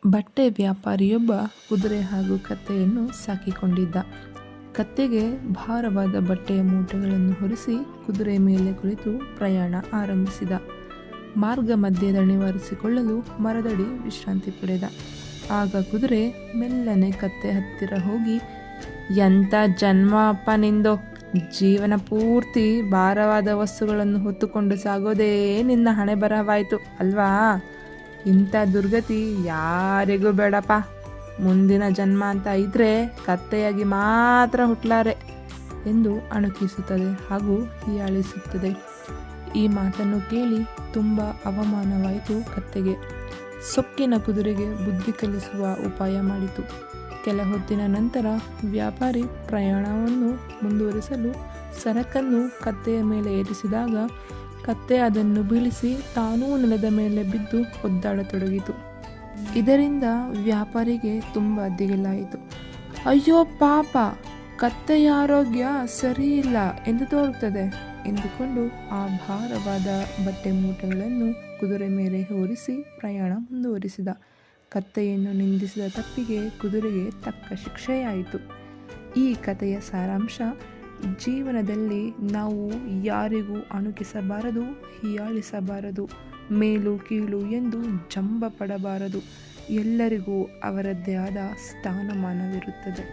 ಬಟ್ಟೆ ವ್ಯಾಪಾರಿಯೊಬ್ಬ ಕುದುರೆ ಹಾಗೂ ಕತ್ತೆಯನ್ನು ಸಾಕಿಕೊಂಡಿದ್ದ. ಕತ್ತೆಗೆ ಭಾರವಾದ ಬಟ್ಟೆಯ ಮೂಟೆಗಳನ್ನು ಹೊರಿಸಿ ಕುದುರೆ ಮೇಲೆ ಕುಳಿತು ಪ್ರಯಾಣ ಆರಂಭಿಸಿದ. ಮಾರ್ಗ ಮಧ್ಯೆ ನಿವಾರಿಸಿಕೊಳ್ಳಲು ಮರದಡಿ ವಿಶ್ರಾಂತಿ ಪಡೆದ. ಆಗ ಕುದುರೆ ಮೆಲ್ಲನೆ ಕತ್ತೆ ಹತ್ತಿರ ಹೋಗಿ, ಎಂಥ ಜನ್ಮ ಅಪ್ಪ ನಿಂದು, ಜೀವನ ಪೂರ್ತಿ ಭಾರವಾದ ವಸ್ತುಗಳನ್ನು ಹೊತ್ತುಕೊಂಡು ಸಾಗೋದೇ ನಿನ್ನ ಹಣೆ ಬರಹವಾಯಿತು ಅಲ್ವಾ? ಇಂಥ ದುರ್ಗತಿ ಯಾರಿಗೂ ಬೇಡಪ್ಪ. ಮುಂದಿನ ಜನ್ಮ ಅಂತ ಇದ್ರೆ ಕತ್ತೆಯಾಗಿ ಮಾತ್ರ ಹುಟ್ಟಲಾರೆ ಎಂದು ಅಣುಕಿಸುತ್ತದೆ ಹಾಗೂ ಹೀಯಾಳಿಸುತ್ತದೆ. ಈ ಮಾತನ್ನು ಕೇಳಿ ತುಂಬ ಅವಮಾನವಾಯಿತು ಕತ್ತೆಗೆ. ಸೊಕ್ಕಿನ ಕುದುರೆಗೆ ಬುದ್ಧಿ ಕಲಿಸುವ ಉಪಾಯ ಮಾಡಿತು. ಕೆಲ ಹೊತ್ತಿನ ನಂತರ ವ್ಯಾಪಾರಿ ಪ್ರಯಾಣವನ್ನು ಮುಂದುವರಿಸಲು ಸರಕನ್ನು ಕತ್ತೆಯ ಮೇಲೆ ಏರಿಸಿದಾಗ ಕತ್ತೆ ಅದನ್ನು ಬೀಳಿಸಿ ತಾನೂ ನೆಲದ ಮೇಲೆ ಬಿದ್ದು ಒದ್ದಾಡತೊಡಗಿತು. ಇದರಿಂದ ವ್ಯಾಪಾರಿಗೆ ತುಂಬ ದಿಗಿಲಾಯಿತು. ಅಯ್ಯೋ ಪಾಪ, ಕತ್ತೆಯ ಆರೋಗ್ಯ ಸರಿಯಿಲ್ಲ ಎಂದು ತೋರುತ್ತದೆ ಎಂದುಕೊಂಡು ಆ ಭಾರವಾದ ಬಟ್ಟೆ ಮೂಟೆಗಳನ್ನು ಕುದುರೆ ಮೇಲೆ ಹೊರಿಸಿ ಪ್ರಯಾಣ ಮುಂದುವರಿಸಿದ. ಕತ್ತೆಯನ್ನು ನಿಂದಿಸಿದ ತಪ್ಪಿಗೆ ಕುದುರೆಗೆ ತಕ್ಕ ಶಿಕ್ಷೆಯಾಯಿತು. ಈ ಕಥೆಯ ಸಾರಾಂಶ: ಜೀವನದಲ್ಲಿ ನಾವು ಯಾರಿಗೂ ಅಣುಕಿಸಬಾರದು, ಹೀಯಾಳಿಸಬಾರದು, ಮೇಲು ಕೀಳು ಎಂದು ಜಂಬ ಪಡಬಾರದು. ಎಲ್ಲರಿಗೂ ಅವರದ್ದೇ ಆದ ಸ್ಥಾನಮಾನವಿರುತ್ತದೆ.